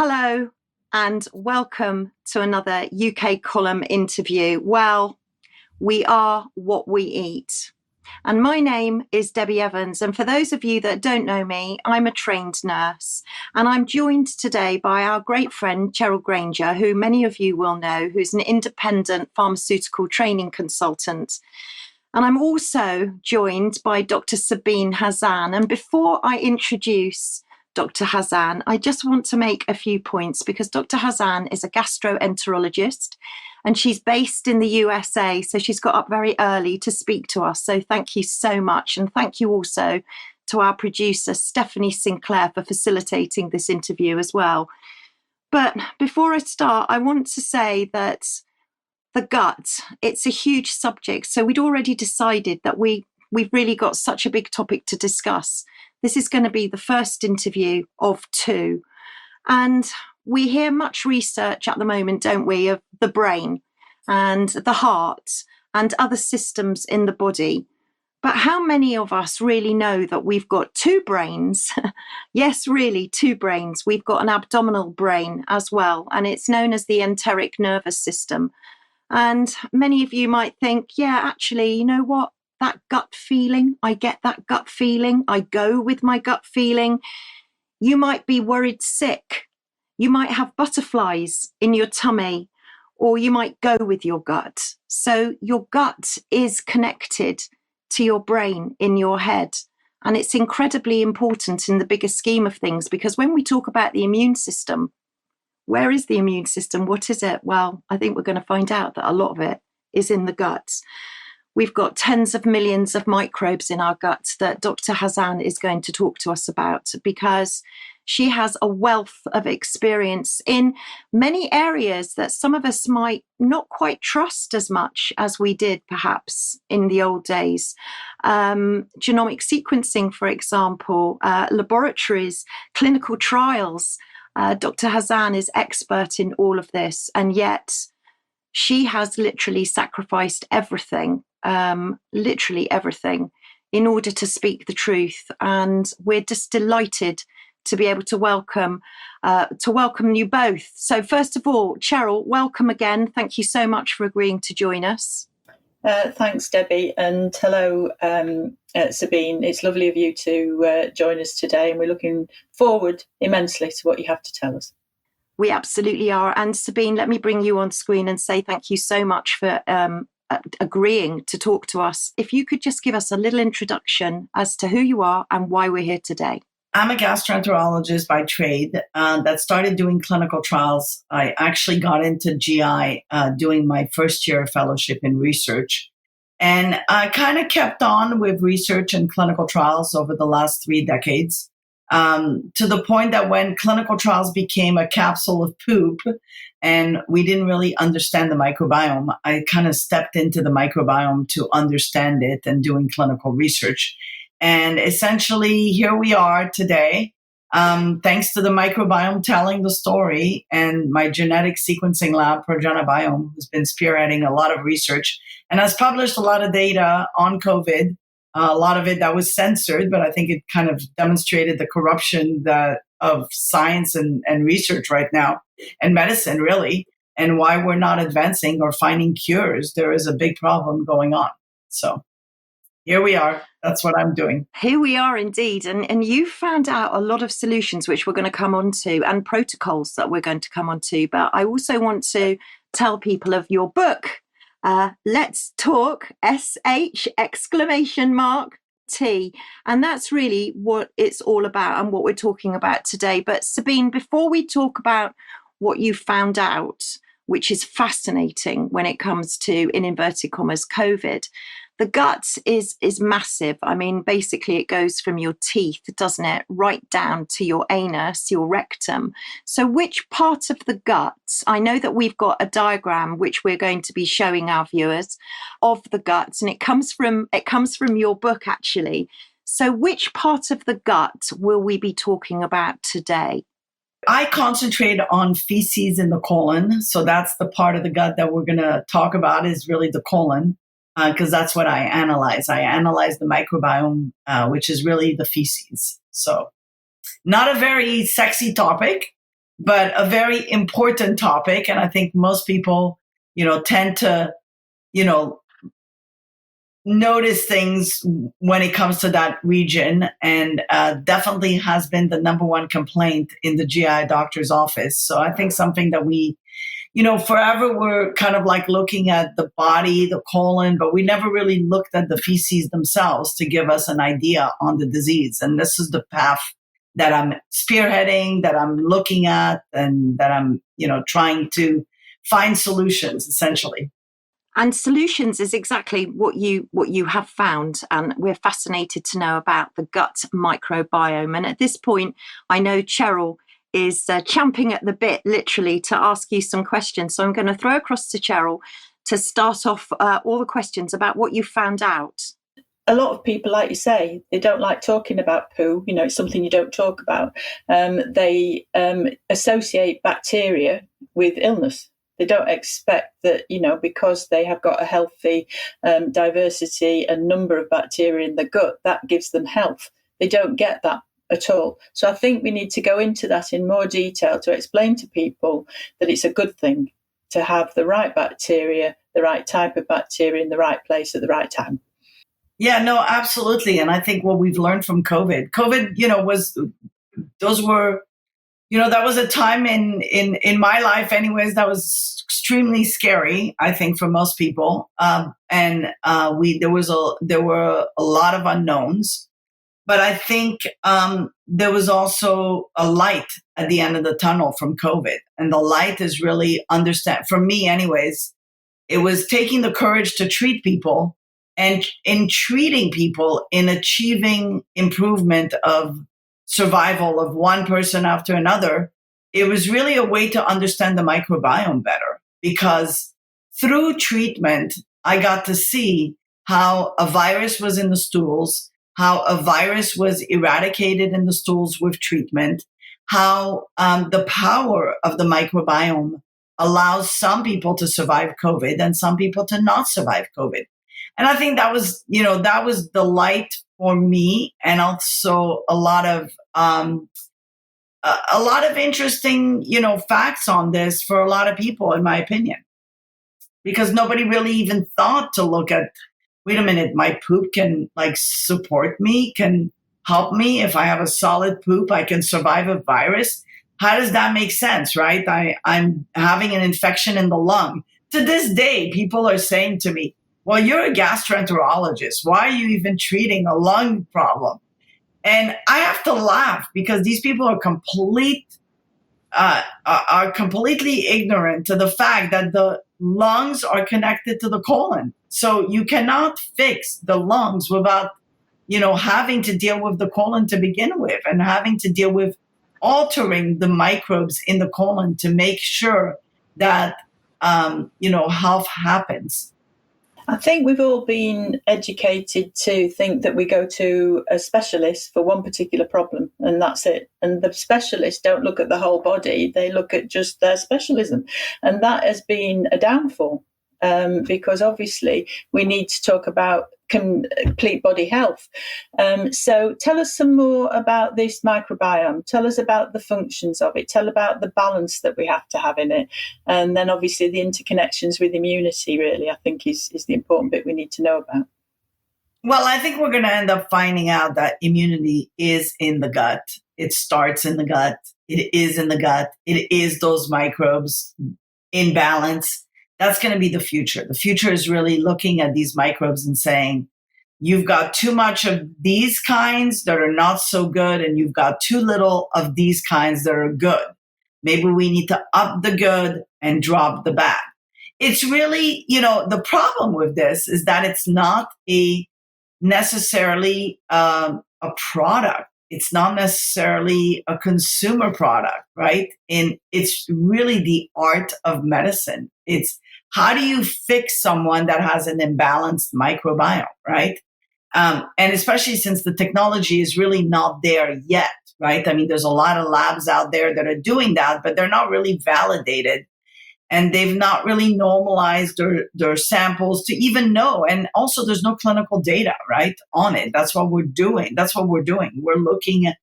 Hello and welcome to another UK column interview. Well, we are what we eat. And my name is Debbie Evans. And for those of you that don't know me, I'm a trained nurse. And I'm joined today by our great friend, Cheryl Granger, who many of you will know, who's an independent pharmaceutical training consultant. And I'm also joined by Dr. Sabine Hazan. And before I introduce Dr. Hazan, I just want to make a few points because Dr. Hazan is a gastroenterologist and she's based in the USA. So she's got up very early to speak to us. So thank you so much. And thank you also to our producer, Stephanie Sinclair, for facilitating this interview as well. But before I start, I want to say that the gut, it's a huge subject. So we'd already decided that we've really got such a big topic to discuss. This is going to be the first interview of two. And we hear much research at the moment, don't we, of the brain and the heart and other systems in the body. But how many of us really know that we've got two brains? Yes, really, two brains. We've got an abdominal brain as well, and it's known as the enteric nervous system. And many of you might think, yeah, actually, you know what? That gut feeling, I get that gut feeling. I go with my gut feeling. You might be worried sick. You might have butterflies in your tummy, or you might go with your gut. So your gut is connected to your brain in your head. And it's incredibly important in the bigger scheme of things, because when we talk about the immune system, where is the immune system? What is it? Well, I think we're going to find out that a lot of it is in the gut. We've got tens of millions of microbes in our gut that Dr. Hazan is going to talk to us about, because she has a wealth of experience in many areas that some of us might not quite trust as much as we did perhaps in the old days. Genomic sequencing, for example, laboratories, clinical trials. Dr. Hazan is expert in all of this, and yet she has literally sacrificed everything, literally everything, in order to speak the truth. And we're just delighted to be able to welcome you both. So first of all, Cheryl, welcome again. Thank you so much for agreeing to join us. Thanks, Debbie, and hello, Sabine. It's lovely of you to join us today, and we're looking forward immensely to what you have to tell us. We absolutely are. And Sabine, let me bring you on screen and say thank you so much for agreeing to talk to us. If you could just give us a little introduction as to who you are and why we're here today. I'm a gastroenterologist by trade that started doing clinical trials. I actually got into GI doing my first year of fellowship in research. And I kind of kept on with research and clinical trials over the last 3 decades, to the point that when clinical trials became a capsule of poop and we didn't really understand the microbiome, I kind of stepped into the microbiome to understand it and doing clinical research. And essentially, here we are today, thanks to the microbiome telling the story and my genetic sequencing lab, Progenobiome, who's been spearheading a lot of research and has published a lot of data on COVID, a lot of it that was censored, but I think it kind of demonstrated the corruption of science and research right now, and medicine, really, and why we're not advancing or finding cures. There is a big problem going on. So here we are. That's what I'm doing. Here we are indeed. And you found out a lot of solutions, which we're going to come on to, and protocols that we're going to come on to. But I also want to tell people of your book, Let's Talk, SH exclamation mark T. And that's really what it's all about and what we're talking about today. But Sabine, before we talk about what you found out, which is fascinating when it comes to, in inverted commas, COVID, the gut is massive. I mean, basically it goes from your teeth, doesn't it, right down to your anus, your rectum. So which part of the gut, I know that we've got a diagram which we're going to be showing our viewers of the gut, and it comes from your book actually. So which part of the gut will we be talking about today? I concentrate on feces in the colon. So that's the part of the gut that we're going to talk about, is really the colon. Because that's what I analyze. I analyze the microbiome, which is really the feces. So not a very sexy topic, but a very important topic. And I think most people, tend to, notice things when it comes to that region, and definitely has been the number one complaint in the GI doctor's office. So I think something that we, forever we're kind of like looking at the body, the colon, but we never really looked at the feces themselves to give us an idea on the disease. And this is the path that I'm spearheading, that I'm looking at, and that I'm, trying to find solutions, essentially. And solutions is exactly what you have found, and we're fascinated to know about the gut microbiome. And at this point, I know Cheryl is champing at the bit, literally, to ask you some questions. So I'm going to throw across to Cheryl to start off all the questions about what you found out. A lot of people, like you say, they don't like talking about poo. It's something you don't talk about. They associate bacteria with illness. They don't expect that, because they have got a healthy diversity and number of bacteria in the gut, that gives them health. They don't get that at all. So I think we need to go into that in more detail to explain to people that it's a good thing to have the right bacteria, the right type of bacteria in the right place at the right time. Yeah, no, absolutely. And I think what we've learned from COVID, that was a time in my life anyways, that was extremely scary, I think, for most people. There were a lot of unknowns, but I think there was also a light at the end of the tunnel from COVID. And the light is really for me anyways, it was taking the courage to treat people, and in treating people, in achieving improvement of survival of one person after another, it was really a way to understand the microbiome better, because through treatment, I got to see how a virus was in the stools, how a virus was eradicated in the stools with treatment, how the power of the microbiome allows some people to survive COVID and some people to not survive COVID. And I think that was the light for me, and also a lot of interesting, facts on this for a lot of people, in my opinion, because nobody really even thought to look at, wait a minute, my poop can support me, can help me. If I have a solid poop, I can survive a virus. How does that make sense, right? I'm having an infection in the lung. To this day, people are saying to me, well, you're a gastroenterologist. Why are you even treating a lung problem? And I have to laugh, because these people are completely ignorant to the fact that the lungs are connected to the colon. So you cannot fix the lungs without, having to deal with the colon to begin with, and having to deal with altering the microbes in the colon to make sure that, health happens. I think we've all been educated to think that we go to a specialist for one particular problem, and that's it. And the specialists don't look at the whole body, they look at just their specialism. And that has been a downfall, because obviously we need to talk about complete body health. So tell us some more about this microbiome. Tell us about the functions of it. Tell about the balance that we have to have in it. And then obviously the interconnections with immunity, really, I think is the important bit we need to know about. Well, I think we're going to end up finding out that immunity is in the gut. It starts in the gut. It is in the gut. It is those microbes in balance. That's going to be the future. The future is really looking at these microbes and saying, you've got too much of these kinds that are not so good, and you've got too little of these kinds that are good. Maybe we need to up the good and drop the bad. It's really, the problem with this is that it's not necessarily a product. It's not necessarily a consumer product, right? And it's really the art of medicine. It's how do you fix someone that has an imbalanced microbiome, right? And especially since the technology is really not there yet, right? I mean, there's a lot of labs out there that are doing that, but they're not really validated. and they've not really normalized their samples to even know. And also there's no clinical data, right, on it. That's what we're doing. We're looking at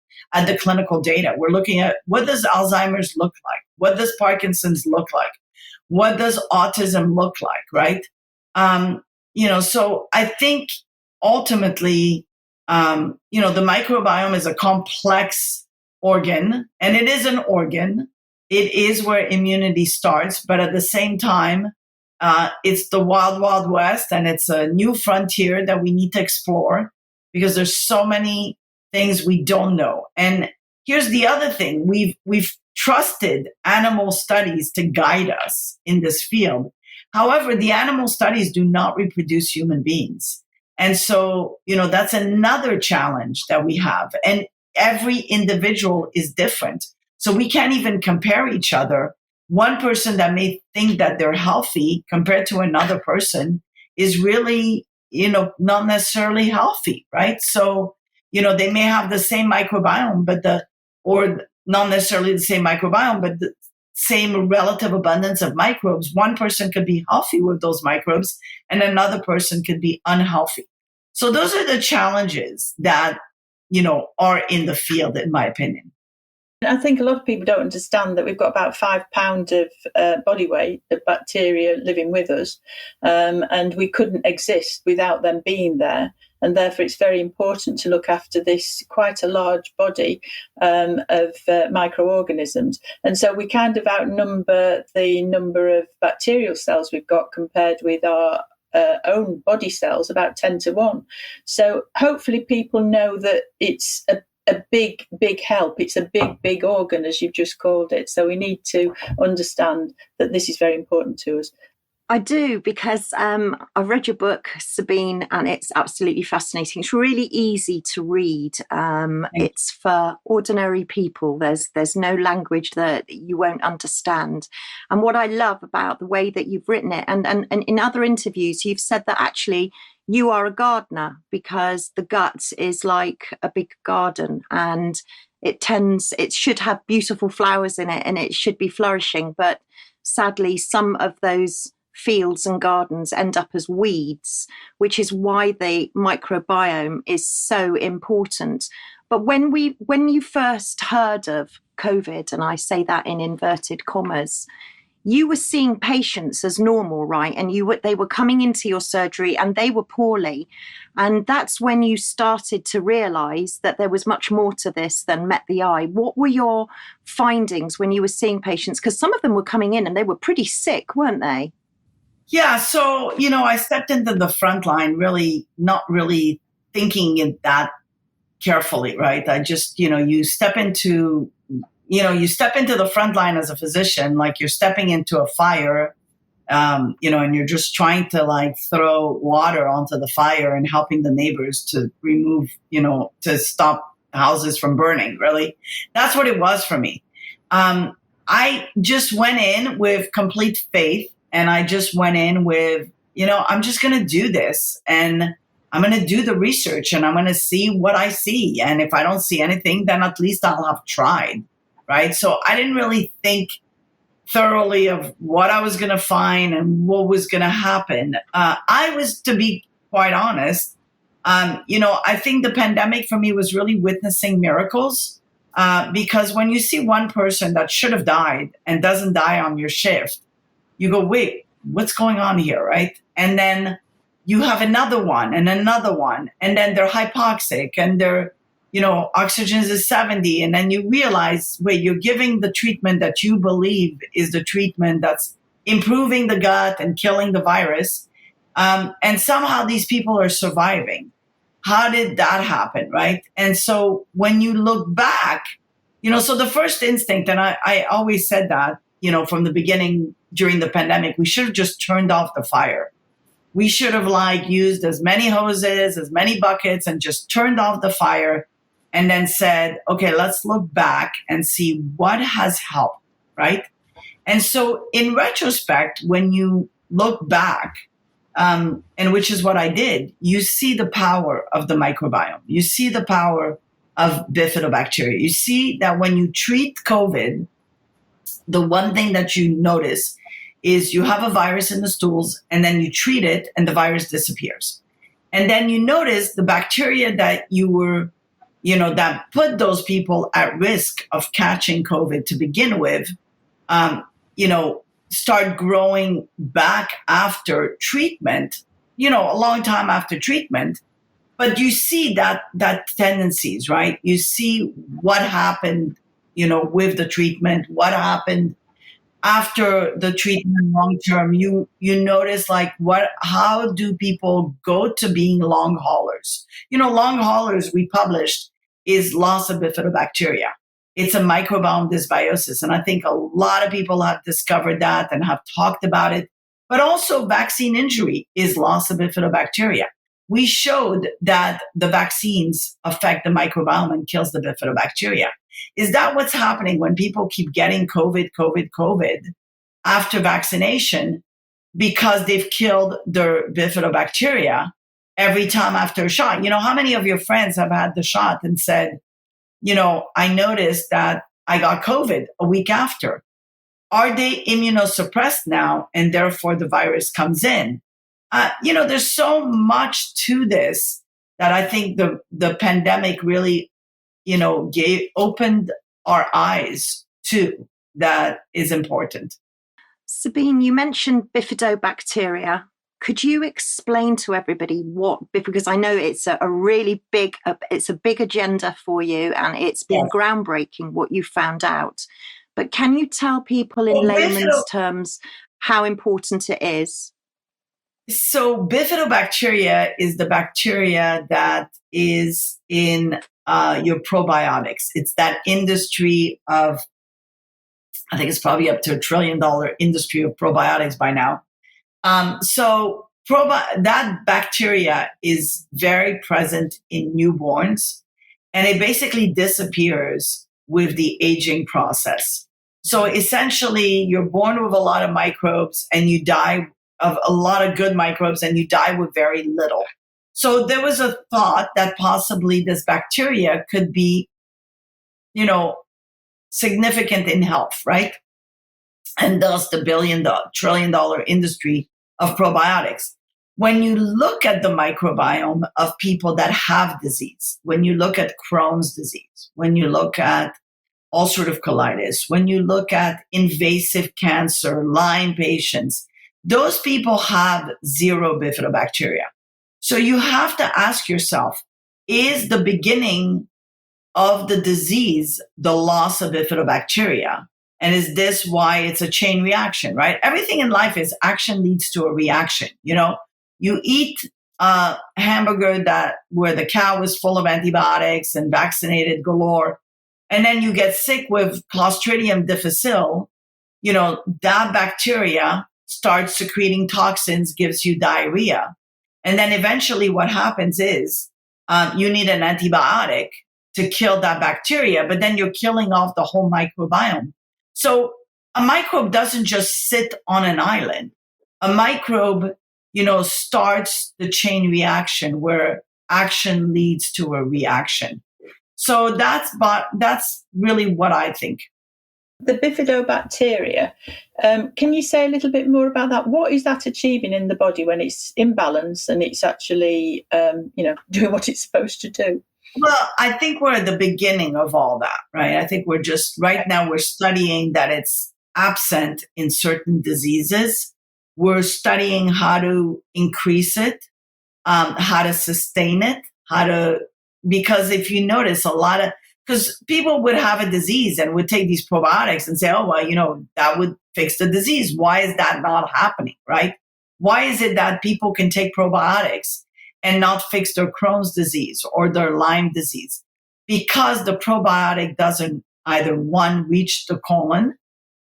the clinical data. We're looking at, what does Alzheimer's look like? What does Parkinson's look like? What does autism look like, right? So I think ultimately, the microbiome is a complex organ, and it is an organ. It is where immunity starts, but at the same time, it's the wild, wild west, and it's a new frontier that we need to explore because there's so many things we don't know. And here's the other thing. We've trusted animal studies to guide us in this field. However, the animal studies do not reproduce human beings. And so, that's another challenge that we have. And every individual is different. So we can't even compare each other. One person that may think that they're healthy compared to another person is really, not necessarily healthy, right? So, they may have the same microbiome, or not necessarily the same microbiome, but the same relative abundance of microbes. One person could be healthy with those microbes and another person could be unhealthy. So those are the challenges that, are in the field, in my opinion. I think a lot of people don't understand that we've got about 5 pounds of body weight of bacteria living with us, and we couldn't exist without them being there. And therefore, it's very important to look after this quite a large body of microorganisms. And so we kind of outnumber the number of bacterial cells we've got compared with our own body cells, about 10 to 1. So hopefully people know that it's a big, big help. It's a big, big organ, as you've just called it. So we need to understand that this is very important to us. I do, because I've read your book, Sabine, and it's absolutely fascinating. It's really easy to read. It's for ordinary people. There's no language that you won't understand. And what I love about the way that you've written it, and in other interviews, you've said that actually you are a gardener because the gut is like a big garden, and it should have beautiful flowers in it and it should be flourishing. But sadly, some of those fields and gardens end up as weeds, which is why the microbiome is so important. But when you first heard of COVID, and I say that in inverted commas, you were seeing patients as normal, right? And they were coming into your surgery and they were poorly. And that's when you started to realize that there was much more to this than met the eye. What were your findings when you were seeing patients? Because some of them were coming in and they were pretty sick, weren't they? Yeah. So, I stepped into the front line really not really thinking it that carefully, right? I just, you step into the front line as a physician, like you're stepping into a fire, and you're just trying to throw water onto the fire and helping the neighbors to remove, to stop houses from burning, really. That's what it was for me. I just went in with complete faith. And I just went in with, I'm just going to do this, and I'm going to do the research, and I'm going to see what I see. And if I don't see anything, then at least I'll have tried, right? So I didn't really think thoroughly of what I was going to find and what was going to happen. I was, to be quite honest, I think the pandemic for me was really witnessing miracles, because when you see one person that should have died and doesn't die on your shift, you go, wait, what's going on here, right? And then you have another one, and then they're hypoxic, and their, oxygen is 70. And then you realize, wait, you're giving the treatment that you believe is the treatment that's improving the gut and killing the virus. And somehow these people are surviving. How did that happen, right? And so when you look back, so the first instinct, and I always said that, from the beginning during the pandemic, we should have just turned off the fire. We should have used as many hoses, as many buckets, and just turned off the fire, and then said, okay, let's look back and see what has helped, right? And so in retrospect, when you look back, and which is what I did, you see the power of the microbiome. You see the power of bifidobacteria. You see that when you treat COVID, the one thing that you notice is you have a virus in the stools and then you treat it and the virus disappears. And then you notice the bacteria that you were, that put those people at risk of catching COVID to begin with, start growing back after treatment, a long time after treatment. But you see that tendencies, right? You see what happened, with the treatment, what happened after the treatment long term. You notice how do people go to being long haulers? Long haulers we published is loss of bifidobacteria. It's a microbiome dysbiosis. And I think a lot of people have discovered that and have talked about it. But also vaccine injury is loss of bifidobacteria. We showed that the vaccines affect the microbiome and kills the bifidobacteria. Is that what's happening when people keep getting COVID after vaccination because they've killed their bifidobacteria every time after a shot? How many of your friends have had the shot and said, I noticed that I got COVID a week after? Are they immunosuppressed now and therefore the virus comes in? There's so much to this that I think the pandemic really, opened our eyes to, that is important. Sabine, you mentioned bifidobacteria. Could you explain to everybody because I know it's a really big, it's a big agenda for you, and it's been groundbreaking what you found out. But can you tell people in layman's terms how important it is? So bifidobacteria is the bacteria that is in your probiotics. It's that industry of, I think it's probably up to $1 trillion industry of probiotics by now. So that bacteria is very present in newborns, and it basically disappears with the aging process. So essentially, you're born with a lot of microbes and you die of a lot of good microbes and you die with very little. So there was a thought that possibly this bacteria could be, significant in health, right? And thus the $1 trillion industry of probiotics. When you look at the microbiome of people that have disease, when you look at Crohn's disease, when you look at ulcerative colitis, when you look at invasive cancer, Lyme patients, those people have zero bifidobacteria. So you have to ask yourself, is the beginning of the disease the loss of bifidobacteria? And is this why it's a chain reaction, right? Everything in life is action leads to a reaction. You eat a hamburger where the cow was full of antibiotics and vaccinated galore, and then you get sick with Clostridium difficile, that bacteria starts secreting toxins, gives you diarrhea. And then eventually what happens is you need an antibiotic to kill that bacteria, but then you're killing off the whole microbiome. So a microbe doesn't just sit on an island. A microbe, starts the chain reaction where action leads to a reaction. So that's really what I think. The bifidobacteria, can you say a little bit more about that? What is that achieving in the body when it's in balance and it's actually, doing what it's supposed to do? Well, I think we're at the beginning of all that, right? I think right now we're studying that it's absent in certain diseases. We're studying how to increase it, how to sustain it, because if you notice because people would have a disease and would take these probiotics and say, oh, well, that would fix the disease. Why is that not happening, right? Why is it that people can take probiotics and not fix their Crohn's disease or their Lyme disease? Because the probiotic doesn't either, one, reach the colon,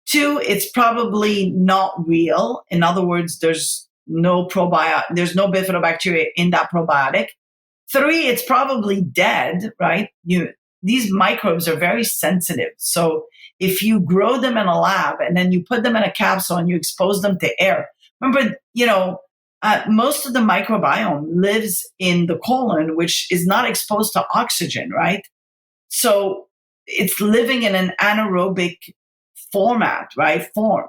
two, it's probably not real. In other words, there's no bifidobacteria in that probiotic. Three, it's probably dead, right? These microbes are very sensitive. So if you grow them in a lab and then you put them in a capsule and you expose them to air, remember, most of the microbiome lives in the colon, which is not exposed to oxygen, right? So it's living in an anaerobic form.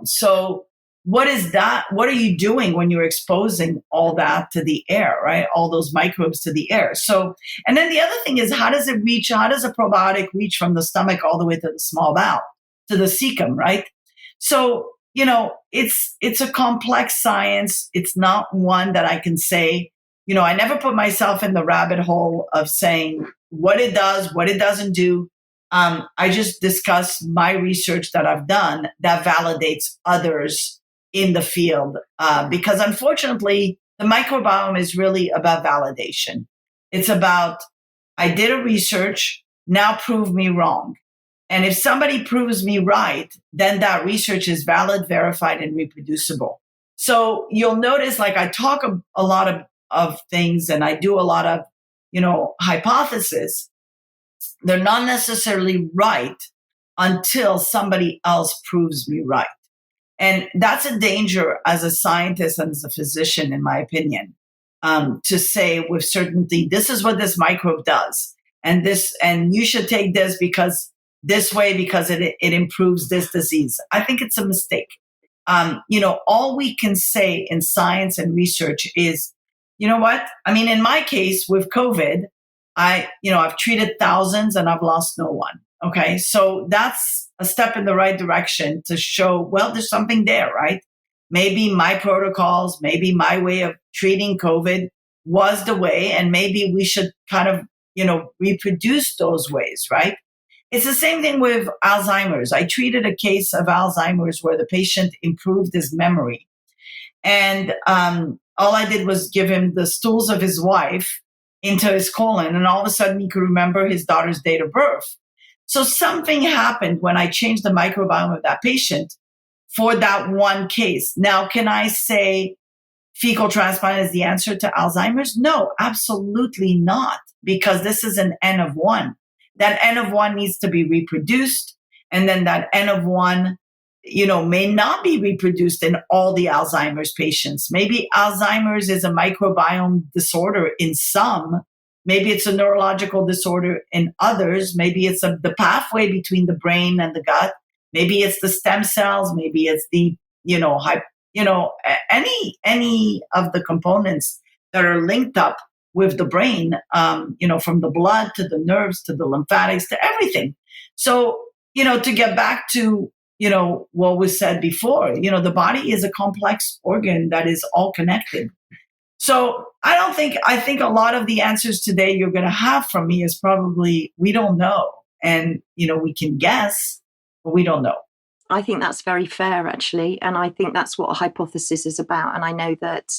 So what is that? What are you doing when you're exposing all that to the air, right? All those microbes to the air. So, and then the other thing is, how does a probiotic reach from the stomach all the way to the small bowel, to the cecum, right? So, it's a complex science. It's not one that I can say, I never put myself in the rabbit hole of saying what it does, what it doesn't do. I just discuss my research that I've done that validates others in the field. Because unfortunately, the microbiome is really about validation. It's about, I did a research, now prove me wrong. And if somebody proves me right, then that research is valid, verified, and reproducible. So you'll notice, like, I talk a lot of things, and I do a lot of, hypotheses. They're not necessarily right until somebody else proves me right. And that's a danger as a scientist and as a physician, in my opinion, to say with certainty, this is what this microbe does. And you should take this because it improves this disease. I think it's a mistake. All we can say in science and research is, you know what? I mean, in my case with COVID, I've treated thousands and I've lost no one. Okay. So that's a step in the right direction to show, well, there's something there, right? Maybe my protocols, maybe my way of treating COVID was the way, and maybe we should kind of, reproduce those ways, right? It's the same thing with Alzheimer's. I treated a case of Alzheimer's where the patient improved his memory. And all I did was give him the stools of his wife into his colon, and all of a sudden he could remember his daughter's date of birth. So something happened when I changed the microbiome of that patient for that one case. Now, can I say fecal transplant is the answer to Alzheimer's? No, absolutely not, because this is an N of 1. That N of 1 needs to be reproduced. And then that N of 1, may not be reproduced in all the Alzheimer's patients. Maybe Alzheimer's is a microbiome disorder in some. Maybe it's a neurological disorder in others. Maybe it's the pathway between the brain and the gut. Maybe it's the stem cells. Maybe it's the, any of the components that are linked up with the brain, from the blood to the nerves to the lymphatics to everything. So, to get back to, what was said before, the body is a complex organ that is all connected. So I think a lot of the answers today you're going to have from me is probably, we don't know. And, we can guess, but we don't know. I think that's very fair, actually. And I think that's what a hypothesis is about. And I know that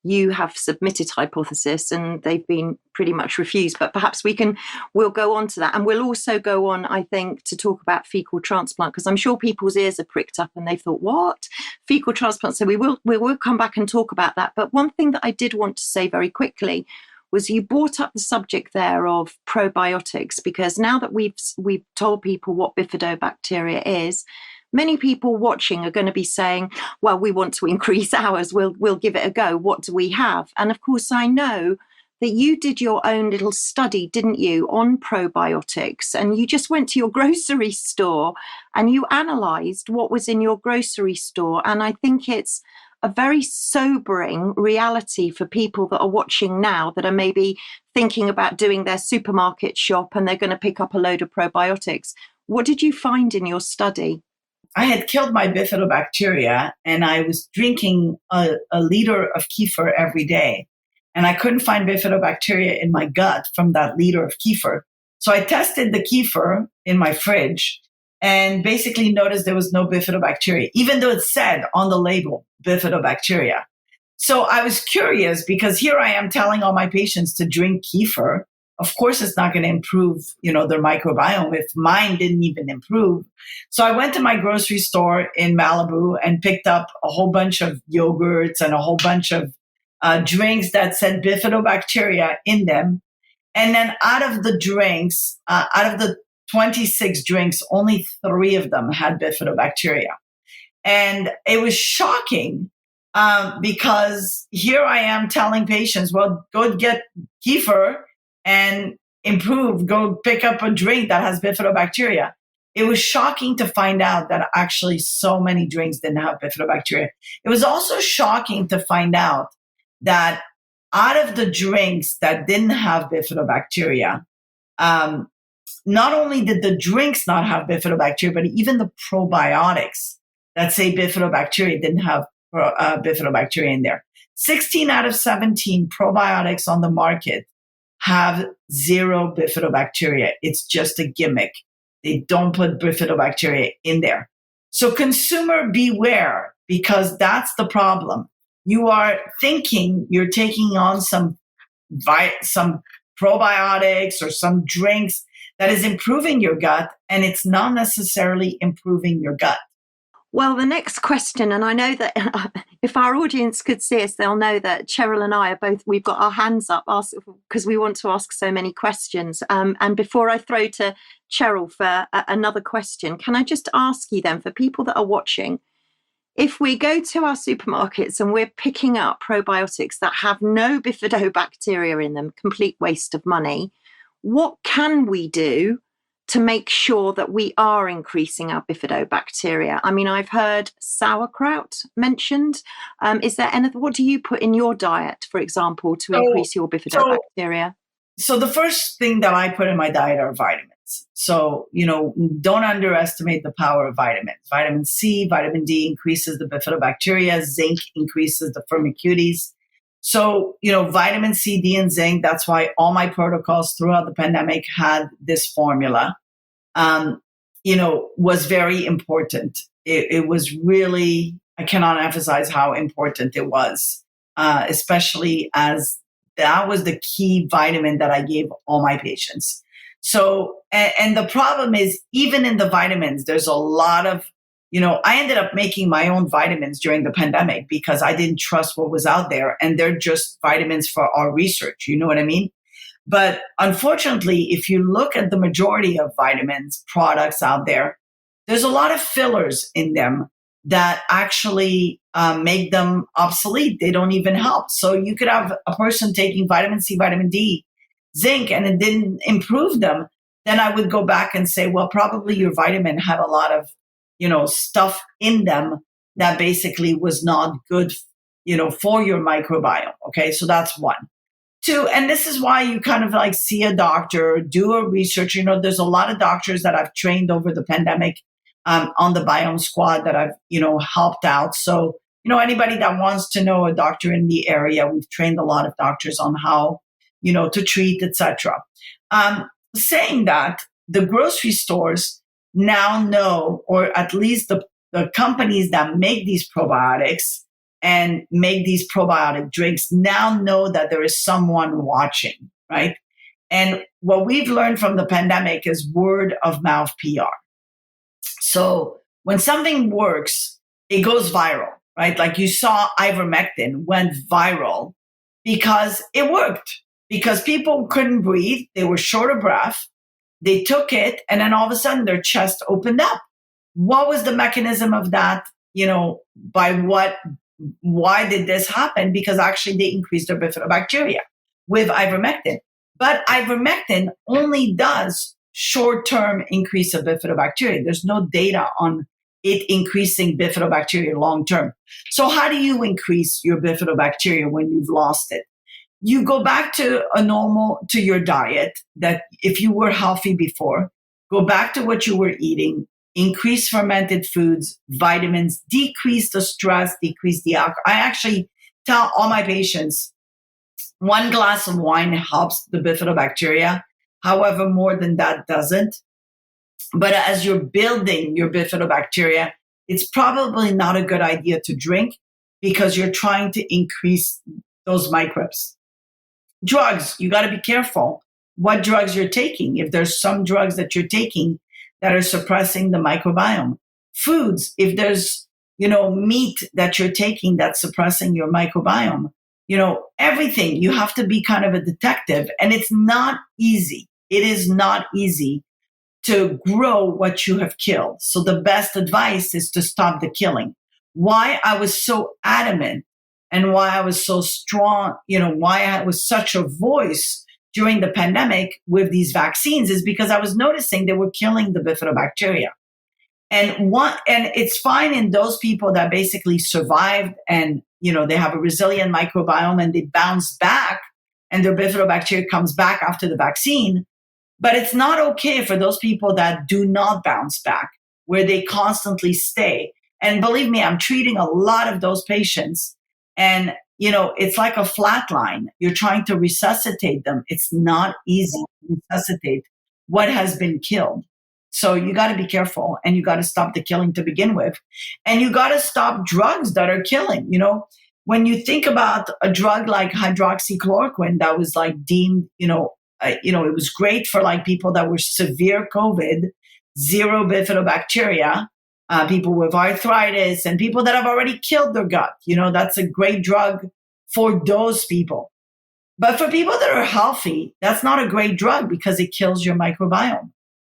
you have submitted hypothesis and they've been pretty much refused, but perhaps we'll go on to that. And we'll also go on, I think, to talk about fecal transplant, because I'm sure people's ears are pricked up and they've thought, what? Fecal transplant. So we will come back and talk about that. But one thing that I did want to say very quickly was you brought up the subject there of probiotics, because now that we've told people what bifidobacteria is, many people watching are going to be saying, well, we want to increase ours. We'll give it a go. What do we have? And of course, I know that you did your own little study, didn't you, on probiotics? And you just went to your grocery store and you analysed what was in your grocery store. And I think it's a very sobering reality for people that are watching now that are maybe thinking about doing their supermarket shop and they're going to pick up a load of probiotics. What did you find in your study? I had killed my bifidobacteria and I was drinking a liter of kefir every day. And I couldn't find bifidobacteria in my gut from that liter of kefir. So I tested the kefir in my fridge and basically noticed there was no bifidobacteria, even though it said on the label, bifidobacteria. So I was curious because here I am telling all my patients to drink kefir. Of course, it's not going to improve, their microbiome if mine didn't even improve. So I went to my grocery store in Malibu and picked up a whole bunch of yogurts and a whole bunch of drinks that said bifidobacteria in them. And then out of the 26 drinks, only 3 of them had bifidobacteria. And it was shocking because here I am telling patients, well, go get kefir and improve, go pick up a drink that has bifidobacteria. it was shocking to find out that actually so many drinks didn't have bifidobacteria. It was also shocking to find out that out of the drinks that didn't have bifidobacteria, not only did the drinks not have bifidobacteria, but even the probiotics that say bifidobacteria didn't have bifidobacteria in there. 16 out of 17 probiotics on the market have zero bifidobacteria. It's just a gimmick. They don't put bifidobacteria in there. So consumer beware, because that's the problem. You are thinking you're taking on some probiotics or some drinks that is improving your gut, and it's not necessarily improving your gut. Well, the next question, and I know that if our audience could see us, they'll know that Cheryl and I are both, we've got our hands up because we want to ask so many questions. And before I throw to Cheryl for another question, can I just ask you then, for people that are watching, if we go to our supermarkets and we're picking up probiotics that have no bifidobacteria in them, complete waste of money, what can we do to make sure that we are increasing our bifidobacteria? I mean, I've heard sauerkraut mentioned. Is there anything, what do you put in your diet, for example, to increase your bifidobacteria? So the first thing that I put in my diet are vitamins. So, don't underestimate the power of vitamins. Vitamin C, vitamin D increases the bifidobacteria. Zinc increases the firmicutes. So, vitamin C, D, and zinc, that's why all my protocols throughout the pandemic had this formula, was very important. It was really, I cannot emphasize how important it was, especially as that was the key vitamin that I gave all my patients. So, and the problem is, even in the vitamins, there's a lot of, I ended up making my own vitamins during the pandemic because I didn't trust what was out there, and they're just vitamins for our research. You know what I mean? But unfortunately, if you look at the majority of vitamins products out there, there's a lot of fillers in them that actually make them obsolete. They don't even help. So you could have a person taking vitamin C, vitamin D, zinc, and it didn't improve them. Then I would go back and say, well, probably your vitamin had a lot of stuff in them that basically was not good, for your microbiome. Okay. So that's one. Two, and this is why you kind of like see a doctor, do a research. There's a lot of doctors that I've trained over the pandemic on the Biome Squad that I've, helped out. So, anybody that wants to know a doctor in the area, we've trained a lot of doctors on how, to treat, etc. Saying that, the grocery stores now know, or at least the companies that make these probiotics and make these probiotic drinks now know that there is someone watching, right? And what we've learned from the pandemic is word of mouth PR. So when something works, it goes viral, right? Like you saw ivermectin went viral because it worked, because people couldn't breathe. They were short of breath. They took it, and then all of a sudden their chest opened up. What was the mechanism of that? Why did this happen? Because actually they increased their bifidobacteria with ivermectin. But ivermectin only does short-term increase of bifidobacteria. There's no data on it increasing bifidobacteria long-term. So how do you increase your bifidobacteria when you've lost it? You go back to your diet, that if you were healthy before, go back to what you were eating, increase fermented foods, vitamins, decrease the stress, decrease the alcohol. I actually tell all my patients, 1 glass of wine helps the bifidobacteria. However, more than that doesn't. But as you're building your bifidobacteria, it's probably not a good idea to drink because you're trying to increase those microbes. Drugs, you got to be careful what drugs you're taking. If there's some drugs that you're taking that are suppressing the microbiome. Foods, if there's, meat that you're taking that's suppressing your microbiome. Everything, you have to be kind of a detective, and it's not easy. It is not easy to grow what you have killed. So the best advice is to stop the killing. Why I was so adamant and why I was so strong, why I was such a voice during the pandemic with these vaccines is because I was noticing they were killing the bifidobacteria. And it's fine in those people that basically survived and, they have a resilient microbiome and they bounce back and their bifidobacteria comes back after the vaccine. But it's not okay for those people that do not bounce back, where they constantly stay. And believe me, I'm treating a lot of those patients. And, it's like a flat line. You're trying to resuscitate them. It's not easy to resuscitate what has been killed. So you got to be careful and you got to stop the killing to begin with. And you got to stop drugs that are killing. When you think about a drug like hydroxychloroquine that was like deemed, it was great for like people that were severe COVID, zero bifidobacteria, people with arthritis and people that have already killed their gut. That's a great drug for those people. But for people that are healthy, that's not a great drug because it kills your microbiome.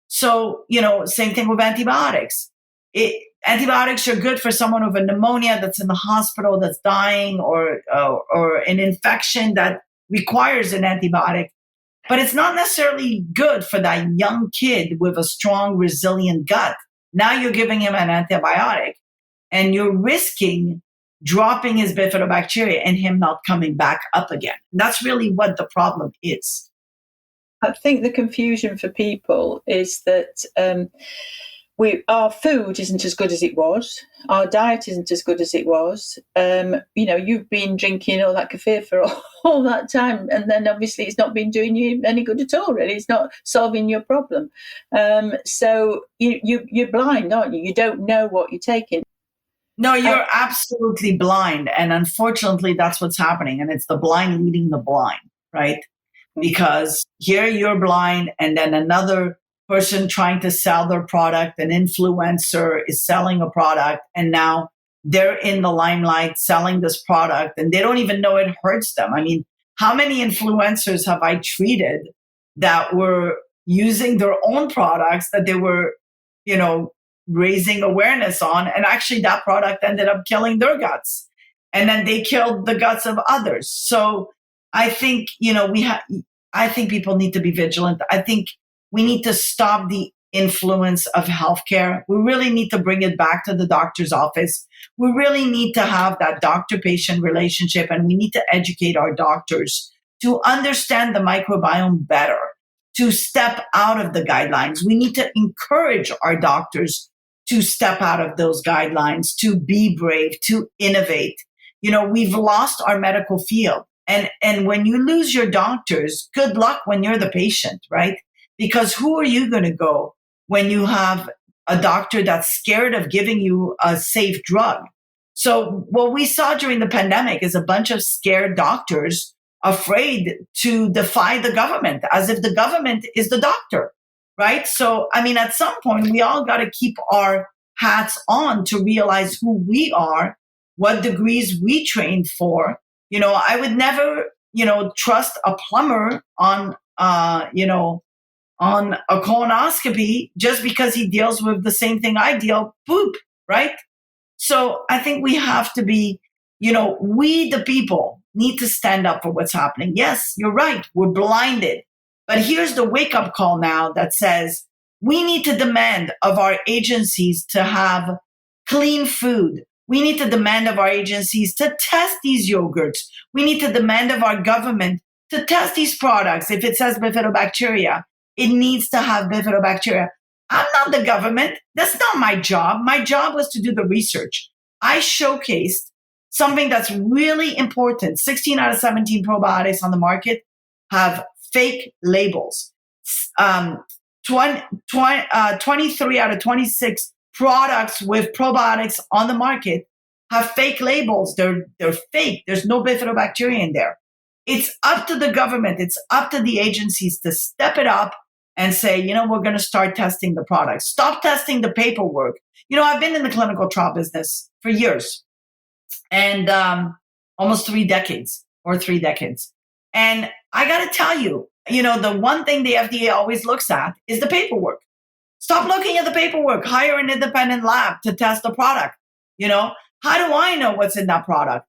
So, same thing with antibiotics. Antibiotics are good for someone with a pneumonia that's in the hospital, that's dying, or an infection that requires an antibiotic. But it's not necessarily good for that young kid with a strong, resilient gut. Now you're giving him an antibiotic and you're risking dropping his bifidobacteria and him not coming back up again. That's really what the problem is. I think the confusion for people is that our food isn't as good as it was. Our diet isn't as good as it was. You've been drinking all that kefir for all that time, and then obviously it's not been doing you any good at all, really. It's not solving your problem. So you're blind, aren't you? You don't know what you're taking. No, you're absolutely blind. And unfortunately, that's what's happening. And it's the blind leading the blind, right? Because here you're blind, and then another person trying to sell their product, an influencer is selling a product, and now they're in the limelight selling this product, and they don't even know it hurts them. I mean, how many influencers have I treated that were using their own products that they were, raising awareness on, and actually that product ended up killing their guts, and then they killed the guts of others. So I think, I think people need to be vigilant. I think we need to stop the influence of healthcare. We really need to bring it back to the doctor's office. We really need to have that doctor-patient relationship, and we need to educate our doctors to understand the microbiome better, to step out of the guidelines. We need to encourage our doctors to step out of those guidelines, to be brave, to innovate. We've lost our medical field. And when you lose your doctors, good luck when you're the patient, right? Because who are you going to go when you have a doctor that's scared of giving you a safe drug? So what we saw during the pandemic is a bunch of scared doctors afraid to defy the government, as if the government is the doctor, right? So, at some point, we all got to keep our hats on to realize who we are, what degrees we trained for. I would never, trust a plumber on a colonoscopy just because he deals with the same thing I deal, poop, right? So I think we have to be, we the people need to stand up for what's happening. Yes, you're right. We're blinded. But here's the wake-up call now that says we need to demand of our agencies to have clean food. We need to demand of our agencies to test these yogurts. We need to demand of our government to test these products. If it says bifidobacteria, it needs to have bifidobacteria. I'm not the government. That's not my job. My job was to do the research. I showcased something that's really important. 16 out of 17 probiotics on the market have fake labels. 23 out of 26 products with probiotics on the market have fake labels. They're fake. There's no bifidobacteria in there. It's up to the government. It's up to the agencies to step it up and say, we're going to start testing the products. Stop testing the paperwork. I've been in the clinical trial business for years and almost 3 decades. And I got to tell you, the one thing the FDA always looks at is the paperwork. Stop looking at the paperwork. Hire an independent lab to test the product. How do I know what's in that product?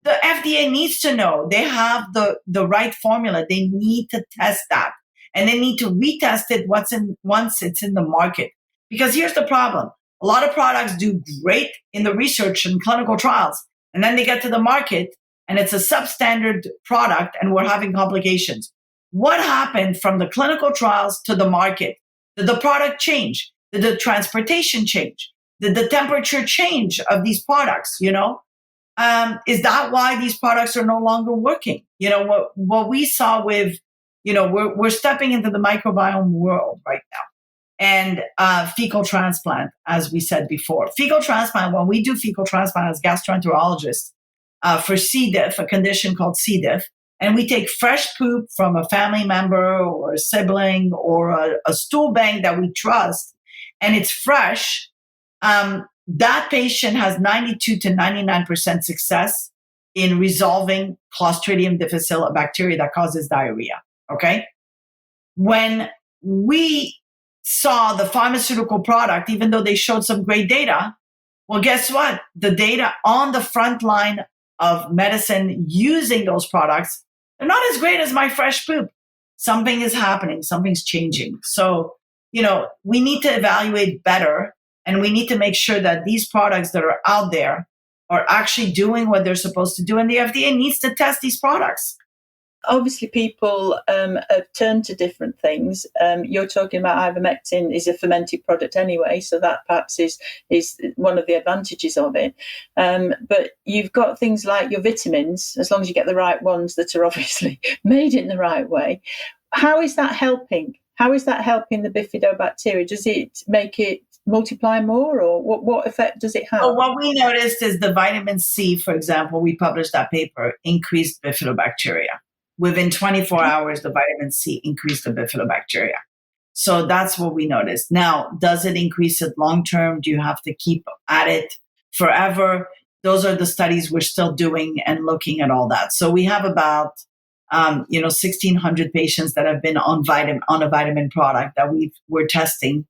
the FDA needs to know. They have the right formula. They need to test that. And they need to retest it once it's in the market. Because here's the problem. A lot of products do great in the research and clinical trials. And then they get to the market and it's a substandard product and we're having complications. What happened from the clinical trials to the market? Did the product change? Did the transportation change? Did the temperature change of these products? Is that why these products are no longer working? What we saw with, we're stepping into the microbiome world right now. And fecal transplant, as we said before. Fecal transplant, when we do fecal transplant as gastroenterologists for C. diff, a condition called C. diff, and we take fresh poop from a family member or a sibling or a stool bank that we trust, and it's fresh, that patient has 92 to 99% success in resolving Clostridium difficile, a bacteria that causes diarrhea, okay? When we saw the pharmaceutical product, even though they showed some great data, well, guess what? The data on the front line of medicine using those products, they're not as great as my fresh poop. Something is happening. Something's changing. So, we need to evaluate better, and we need to make sure that these products that are out there are actually doing what they're supposed to do. And the FDA needs to test these products. Obviously, people have turned to different things. You're talking about ivermectin is a fermented product anyway, so that perhaps is one of the advantages of it. But you've got things like your vitamins, as long as you get the right ones that are obviously made in the right way. How is that helping? How is that helping the bifidobacteria? Does it make it multiply more, or what effect does it have? Well, what we noticed is the vitamin C, for example, we published that paper, increased bifidobacteria. Within 24 hours, the vitamin C increased the bifidobacteria. So that's what we noticed. Now, does it increase it long-term? Do you have to keep at it forever? Those are the studies we're still doing and looking at all that. So we have about, 1,600 patients that have been on a vitamin product that we're testing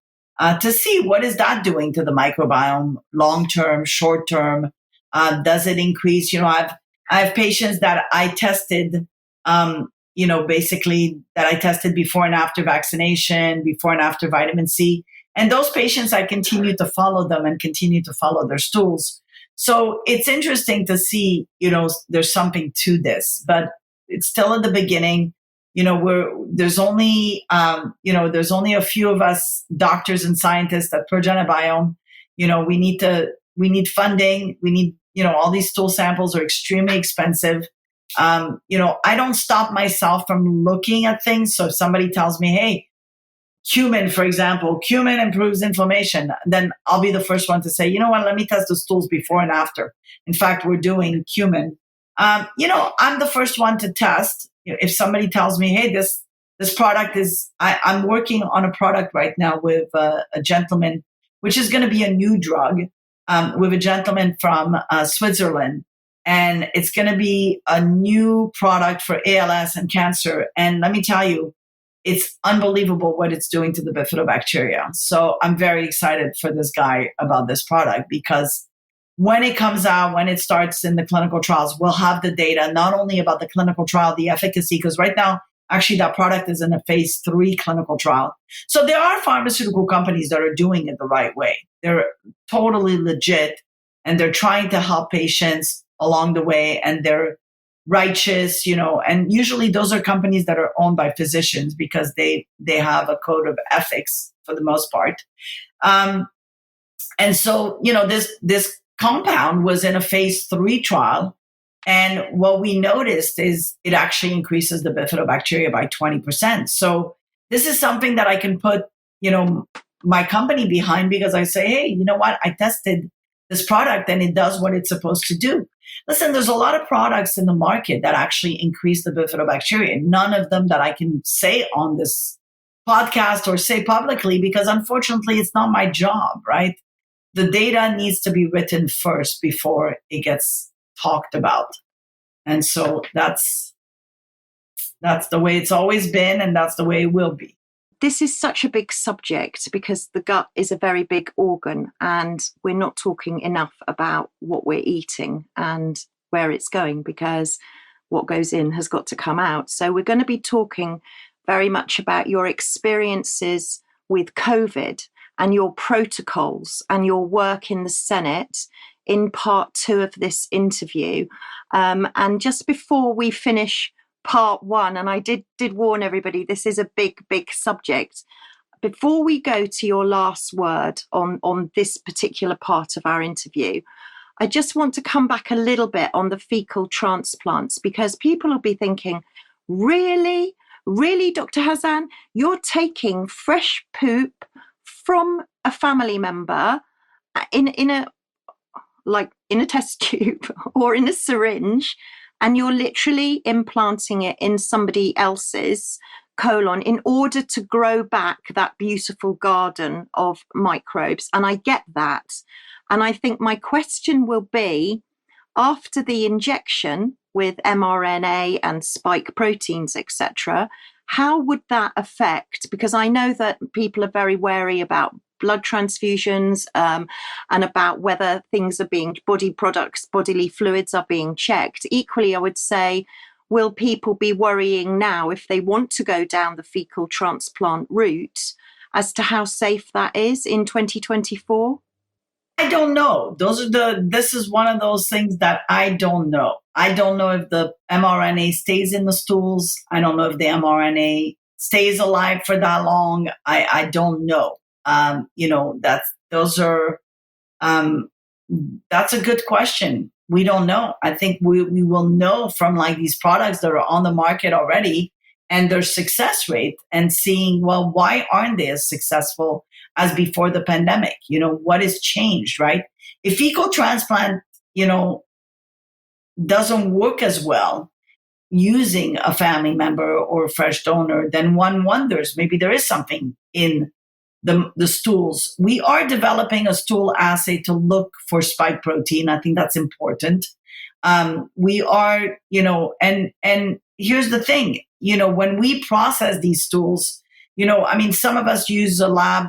to see what is that doing to the microbiome, long-term, short-term. Does it increase? I have patients that I tested basically that I tested before and after vaccination, before and after vitamin C. And those patients, I continue to follow them and continue to follow their stools. So it's interesting to see, there's something to this, but it's still at the beginning. There's only a few of us doctors and scientists at Progenibiome. We need funding. We need, all these stool samples are extremely expensive. I don't stop myself from looking at things. So if somebody tells me, hey, cumin, for example, cumin improves inflammation, then I'll be the first one to say, you know what, let me test the stools before and after. In fact, we're doing cumin. I'm the first one to test. If somebody tells me, hey, this product is, I'm working on a product right now with a gentleman, which is going to be a new drug, with a gentleman from Switzerland. And it's going to be a new product for ALS and cancer. And let me tell you, it's unbelievable what it's doing to the bifidobacteria. So I'm very excited for this guy about this product, because when it comes out, when it starts in the clinical trials, we'll have the data, not only about the clinical trial, the efficacy, because right now, actually, that product is in a phase 3 clinical trial. So there are pharmaceutical companies that are doing it the right way. They're totally legit, and they're trying to help patients along the way, and they're righteous, and usually those are companies that are owned by physicians because they have a code of ethics for the most part. And so, this compound was in a phase 3 trial. And what we noticed is it actually increases the bifidobacteria by 20%. So this is something that I can put, my company behind, because I say, hey, you know what? I tested this product and it does what it's supposed to do. Listen, there's a lot of products in the market that actually increase the bifidobacteria. None of them that I can say on this podcast or say publicly, because unfortunately it's not my job, right? The data needs to be written first before it gets talked about. And so that's the way it's always been, and that's the way it will be. This is such a big subject because the gut is a very big organ, and we're not talking enough about what we're eating. And where it's going, because what goes in has got to come out. So we're going to be talking very much about your experiences with COVID and your protocols and your work in the Senate in part 2 of this interview. And just before we finish part 1, and I did warn everybody, this is a big subject. Before we go to your last word on this particular part of our interview, I just want to come back a little bit on the fecal transplants, because people will be thinking, really, Dr. Hazan, you're taking fresh poop from a family member in a test tube or in a syringe, and you're literally implanting it in somebody else's colon in order to grow back that beautiful garden of microbes. And I get that. And I think my question will be, after the injection with mRNA and spike proteins, etc., how would that affect? Because I know that people are very wary about blood transfusions and about whether things are being, body products, bodily fluids are being checked. Equally, I would say, will people be worrying now if they want to go down the fecal transplant route as to how safe that is in 2024? I don't know. This is one of those things that I don't know. I don't know if the mRNA stays in the stools. I don't know if the mRNA stays alive for that long. I don't know. That's a good question. We don't know. I think we will know from like these products that are on the market already and their success rate, and seeing, well, why aren't they as successful as before the pandemic? What has changed, right? If fecal transplant, doesn't work as well using a family member or a fresh donor, then one wonders, maybe there is something in the stools. We are developing a stool assay to look for spike protein. I think that's important. We are, and here's the thing, when we process these stools, some of us use a lab,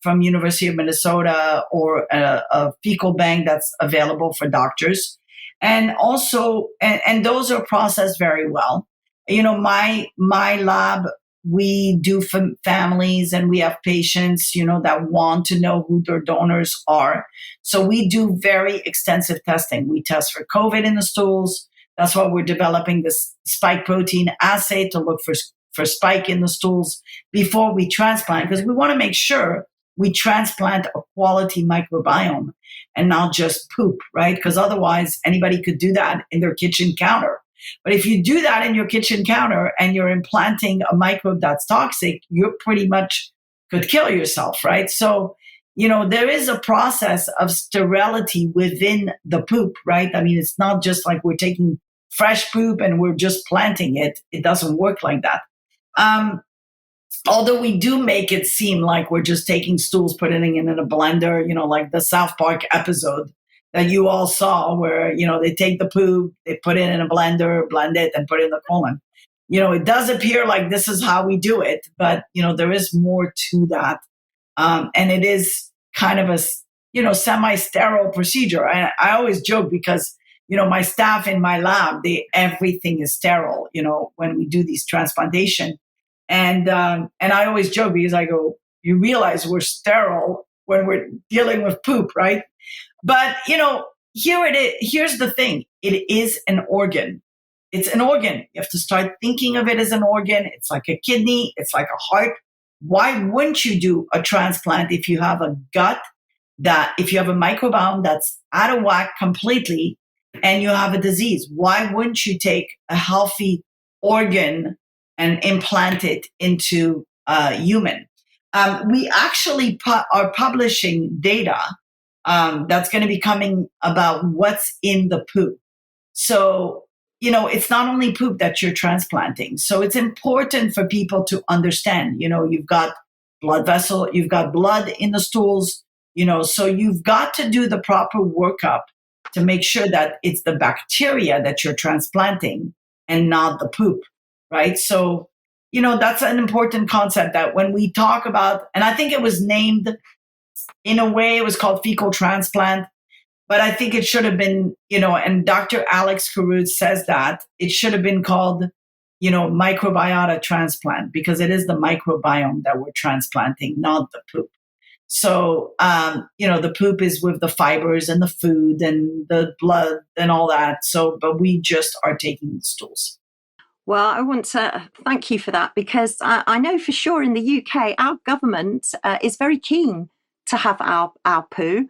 from University of Minnesota, or a fecal bank that's available for doctors. And also, and those are processed very well. My lab, we do families, and we have patients, that want to know who their donors are. So we do very extensive testing. We test for COVID in the stools. That's why we're developing this spike protein assay to look for spike in the stools before we transplant, because we want to make sure we transplant a quality microbiome and not just poop, right? Because otherwise anybody could do that in their kitchen counter. But if you do that in your kitchen counter and you're implanting a microbe that's toxic, you pretty much could kill yourself, right? So, there is a process of sterility within the poop, right? It's not just like we're taking fresh poop and we're just planting it. It doesn't work like that. Although we do make it seem like we're just taking stools, putting it in a blender, like the South Park episode that you all saw where, they take the poop, they put it in a blender, blend it, and put it in the colon. It does appear like this is how we do it, but, there is more to that. And it is kind of a, semi-sterile procedure. I always joke because, my staff in my lab, everything is sterile, when we do these transplantation. And I always joke because I go, you realize we're sterile when we're dealing with poop, right? But, here it is. Here's the thing. It is an organ. It's an organ. You have to start thinking of it as an organ. It's like a kidney. It's like a heart. Why wouldn't you do a transplant if you have a gut if you have a microbiome that's out of whack completely and you have a disease? Why wouldn't you take a healthy organ and implant it into a human? We actually are publishing data that's going to be coming about what's in the poop. So, it's not only poop that you're transplanting. So it's important for people to understand, you've got blood vessel, you've got blood in the stools, so you've got to do the proper workup to make sure that it's the bacteria that you're transplanting and not the poop, right? So, that's an important concept that when we talk about, and I think it was named, in a way, it was called fecal transplant. But I think it should have been, and Dr. Alex Carruth says that it should have been called, microbiota transplant, because it is the microbiome that we're transplanting, not the poop. So, the poop is with the fibers and the food and the blood and all that. So, but we just are taking the stools. Well, I want to thank you for that, because I know for sure in the UK, our government is very keen to have our poo.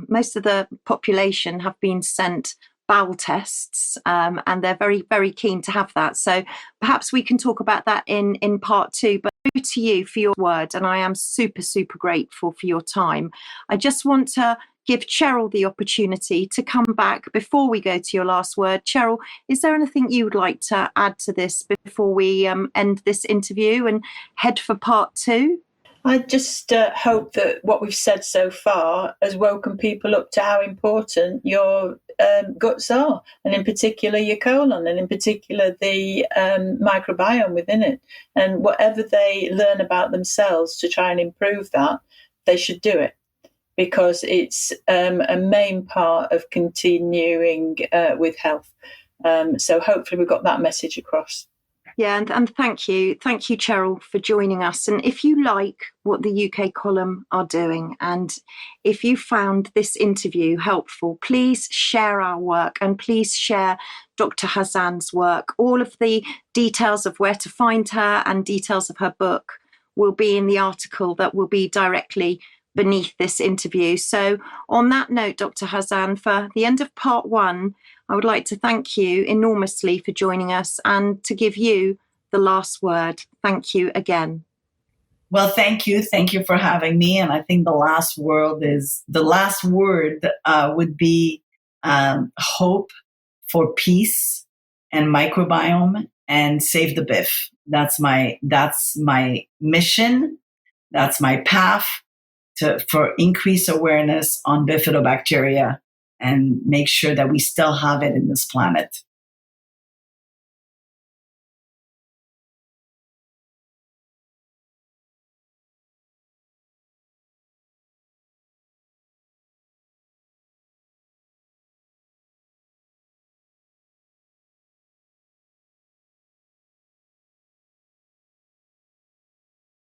Most of the population have been sent bowel tests, and they're very, very keen to have that. So perhaps we can talk about that in part 2, but over to you for your word. And I am super, super grateful for your time. I just want to give Cheryl the opportunity to come back before we go to your last word. Cheryl, is there anything you would like to add to this before we end this interview and head for part 2? I just hope that what we've said so far has woken people up to how important your guts are, and in particular your colon, and in particular the microbiome within it. And whatever they learn about themselves to try and improve that, they should do it, because it's a main part of continuing with health. So hopefully we've got that message across. Yeah, and thank you, Cheryl, for joining us. And if you like what the UK column are doing, and if you found this interview helpful, please share our work, and please share Dr. Hazan's work. All of the details of where to find her and details of her book will be in the article that will be directly beneath this interview. So on that note, Dr. Hazan, for the end of part 1, I would like to thank you enormously for joining us and to give you the last word. Thank you again. Well, thank you. Thank you for having me. And I think the last word would be hope for peace and microbiome, and save the BIF. That's my mission. That's my path for increased awareness on bifidobacteria, and make sure that we still have it in this planet.